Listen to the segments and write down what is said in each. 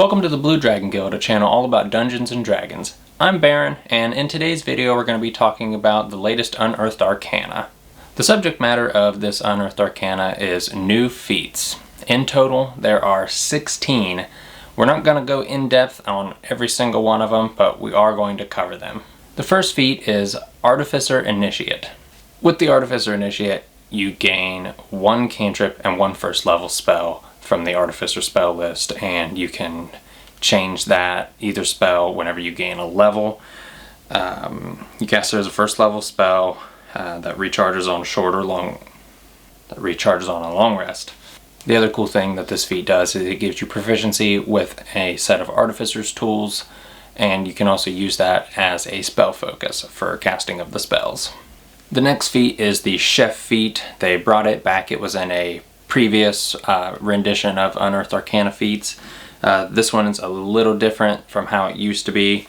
Welcome to the Blue Dragon Guild, a channel all about Dungeons and Dragons. I'm Baron, and in today's video we're going to be talking about the latest Unearthed Arcana. The subject matter of this Unearthed Arcana is new feats. In total, there are 16. We're not going to go in depth on every single one of them, but we are going to cover them. The first feat is Artificer Initiate. With the Artificer Initiate, you gain one cantrip and one first level spell from the Artificer spell list, and you can change that either spell whenever you gain a level. You cast it as a first level spell that recharges on a long rest. The other cool thing that this feat does is it gives you proficiency with a set of Artificer's tools, and you can also use that as a spell focus for casting of the spells. The next feat is the Chef feat. They brought it back. It was in a previous rendition of Unearthed Arcana feats. This one is a little different from how it used to be.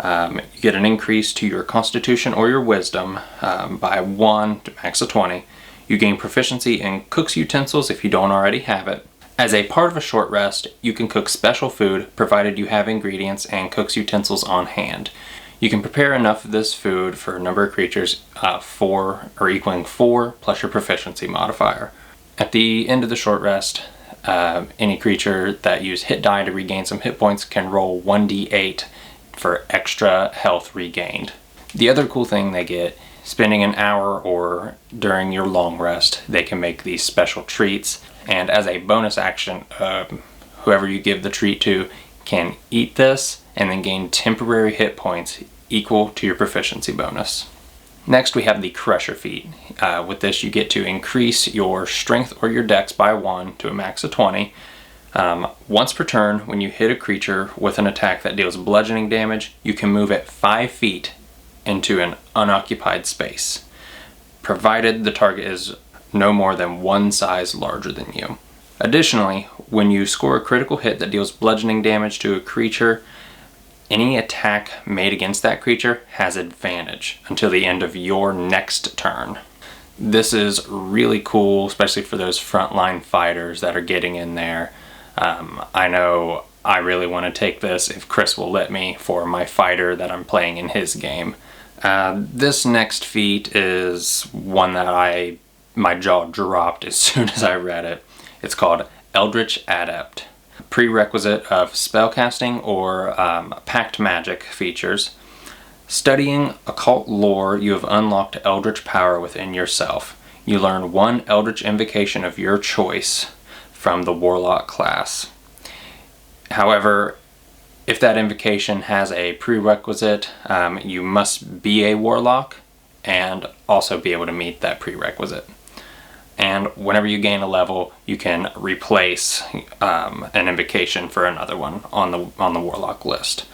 You get an increase to your Constitution or your Wisdom by 1 to max of 20. You gain proficiency in cook's utensils if you don't already have it. As a part of a short rest, you can cook special food provided you have ingredients and cook's utensils on hand. You can prepare enough of this food for a number of creatures, 4 or equaling 4 plus your proficiency modifier. At the end of the short rest, any creature that used hit die to regain some hit points can roll 1d8 for extra health regained. The other cool thing they get, spending an hour or during your long rest, they can make these special treats, and as a bonus action, whoever you give the treat to can eat this and then gain temporary hit points equal to your proficiency bonus. Next we have the Crusher feat. With this you get to increase your strength or your dex by 1 to a max of 20. Once per turn, when you hit a creature with an attack that deals bludgeoning damage, you can move it 5 feet into an unoccupied space, provided the target is no more than one size larger than you. Additionally, when you score a critical hit that deals bludgeoning damage to a creature, any attack made against that creature has advantage until the end of your next turn. This is really cool, especially for those frontline fighters that are getting in there. I know I really want to take this, if Chris will let me, for my fighter that I'm playing in his game. This next feat is one that my jaw dropped as soon as I read it. It's called Eldritch Adept. Prerequisite of spellcasting or pact magic features. Studying occult lore, you have unlocked eldritch power within yourself. You learn one eldritch invocation of your choice from the warlock class. However, if that invocation has a prerequisite, you must be a warlock and also be able to meet that prerequisite. And whenever you gain a level, you can replace an invocation for another one on the warlock list.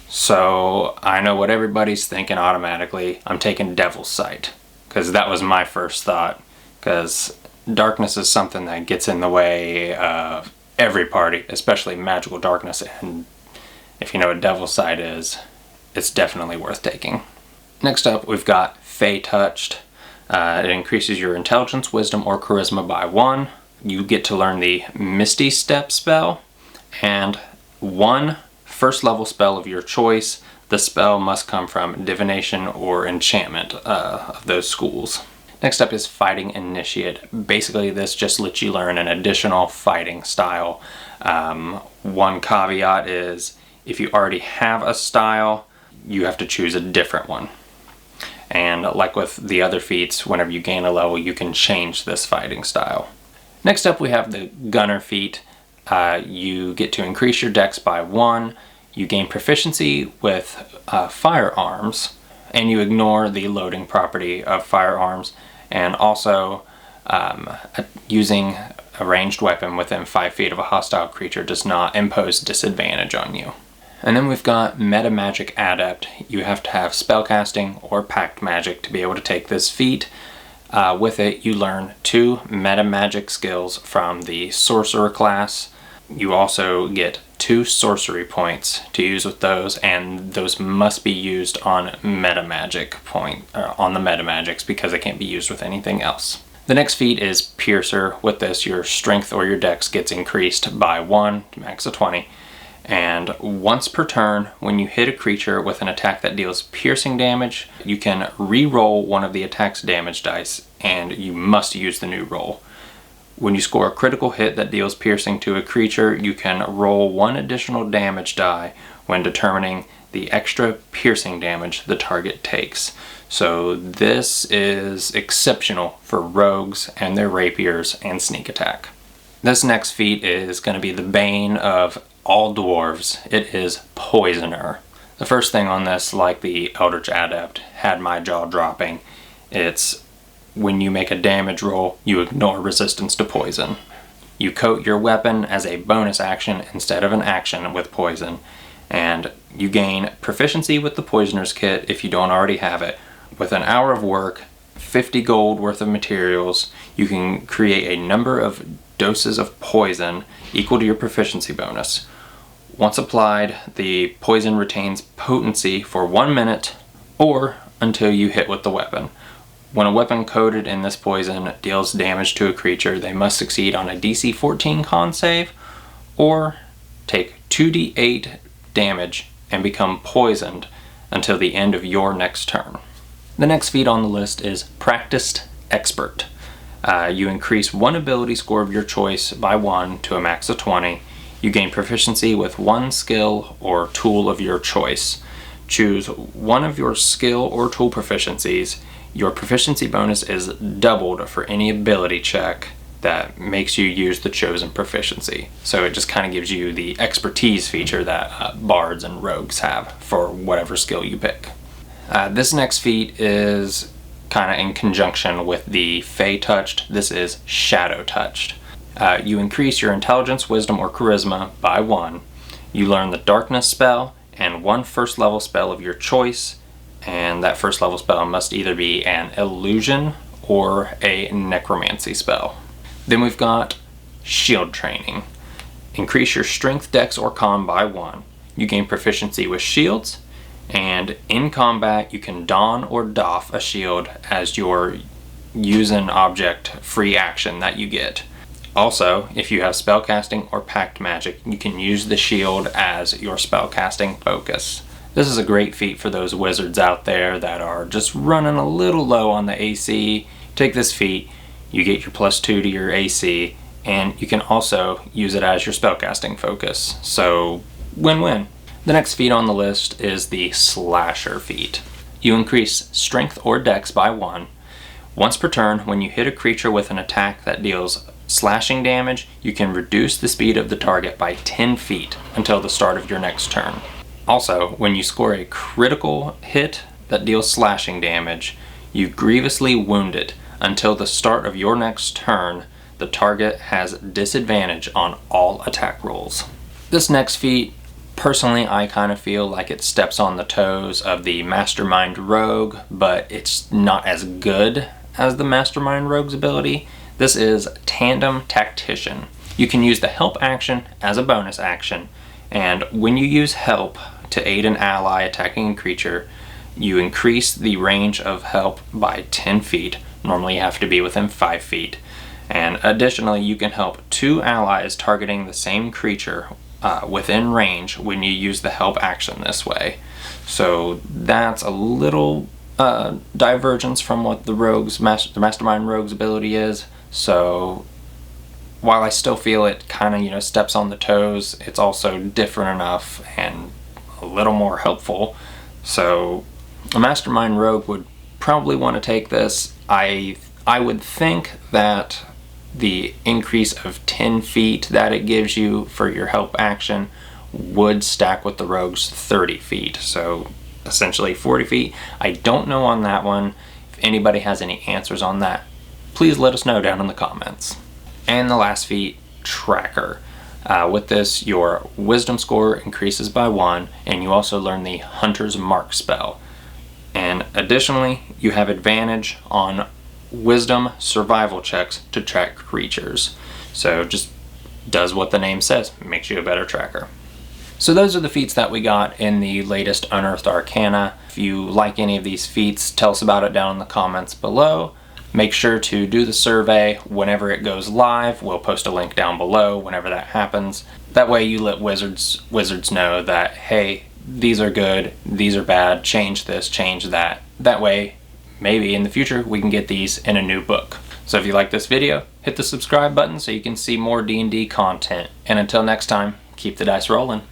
So I know what everybody's thinking automatically. I'm taking Devil's Sight, because that was my first thought, because darkness is something that gets in the way of every party, especially magical darkness, and if you know what Devil's Sight is, it's definitely worth taking. Next up, we've got Fay Touched. It increases your intelligence, wisdom, or charisma by 1. You get to learn the Misty Step spell, and one first level spell of your choice. The spell must come from divination or enchantment of those schools. Next up is Fighting Initiate. Basically this just lets you learn an additional fighting style. One caveat is if you already have a style, you have to choose a different one. And like with the other feats, whenever you gain a level, you can change this fighting style. Next up, we have the Gunner feat. You get to increase your dex by 1. You gain proficiency with firearms, and you ignore the loading property of firearms. And also, using a ranged weapon within 5 feet of a hostile creature does not impose disadvantage on you. And then we've got Meta Magic Adept. You have to have spellcasting or pact magic to be able to take this feat. With it, you learn 2 meta magic skills from the Sorcerer class. You also get 2 sorcery points to use with those, and those must be used on meta magic on the meta magics, because they can't be used with anything else. The next feat is Piercer. With this, your strength or your dex gets increased by 1 to max of 20. And once per turn, when you hit a creature with an attack that deals piercing damage, you can re-roll one of the attack's damage dice, and you must use the new roll. When you score a critical hit that deals piercing to a creature, you can roll one additional damage die when determining the extra piercing damage the target takes. So this is exceptional for rogues and their rapiers and sneak attack. This next feat is going to be the bane of all dwarves. It is Poisoner. The first thing on this, like the Eldritch Adept, had my jaw dropping. It's when you make a damage roll, you ignore resistance to poison. You coat your weapon as a bonus action instead of an action with poison, and you gain proficiency with the Poisoner's Kit if you don't already have it. With an hour of work, 50 gold worth of materials, you can create a number of doses of poison equal to your proficiency bonus. Once applied, the poison retains potency for 1 minute or until you hit with the weapon. When a weapon coated in this poison deals damage to a creature, they must succeed on a DC 14 con save or take 2d8 damage and become poisoned until the end of your next turn. The next feat on the list is Practiced Expert. You increase one ability score of your choice by 1 to a max of 20. You gain proficiency with one skill or tool of your choice. Choose one of your skill or tool proficiencies. Your proficiency bonus is doubled for any ability check that makes you use the chosen proficiency. So it just kind of gives you the expertise feature that bards and rogues have for whatever skill you pick. This next feat is kind of in conjunction with the Fay Touched. This is Shadow Touched. You increase your intelligence, wisdom, or charisma by 1. You learn the darkness spell and one first level spell of your choice, and that first level spell must either be an illusion or a necromancy spell. Then we've got Shield Training. Increase your strength, dex, or con by 1. You gain proficiency with shields, and in combat you can don or doff a shield as your use an object free action that you get. Also, if you have spellcasting or pact magic, you can use the shield as your spellcasting focus. This is a great feat for those wizards out there that are just running a little low on the AC. Take this feat, you get your +2 to your AC, and you can also use it as your spellcasting focus. So, win-win. The next feat on the list is the Slasher feat. You increase strength or dex by 1. Once per turn, when you hit a creature with an attack that deals slashing damage, you can reduce the speed of the target by 10 feet until the start of your next turn. Also, when you score a critical hit that deals slashing damage, you grievously wound it until the start of your next turn. The target has disadvantage on all attack rolls. This next feat, personally, I kind of feel like it steps on the toes of the Mastermind Rogue, but it's not as good as the Mastermind Rogue's ability. This is Tandem Tacticsian. You can use the help action as a bonus action, and when you use help to aid an ally attacking a creature, you increase the range of help by 10 feet. Normally you have to be within 5 feet. And additionally, you can help 2 allies targeting the same creature within range when you use the help action this way. So that's a little divergence from what the Mastermind Rogue's ability is. So while I still feel it kind of steps on the toes, it's also different enough and a little more helpful. So a Mastermind Rogue would probably want to take this. I would think that the increase of 10 feet that it gives you for your help action would stack with the Rogue's 30 feet. So essentially 40 feet. I don't know on that one. If anybody has any answers on that, please let us know down in the comments. And the last feat, Tracker. With this, your wisdom score increases by 1, and you also learn the Hunter's Mark spell. And additionally, you have advantage on wisdom survival checks to track creatures. So just does what the name says, makes you a better tracker. So those are the feats that we got in the latest Unearthed Arcana. If you like any of these feats, tell us about it down in the comments below. Make sure to do the survey whenever it goes live. We'll post a link down below whenever that happens. That way you let wizards know that, hey, these are good, these are bad, change this, change that. That way, maybe in the future, we can get these in a new book. So if you like this video, hit the subscribe button so you can see more D&D content. And until next time, keep the dice rolling.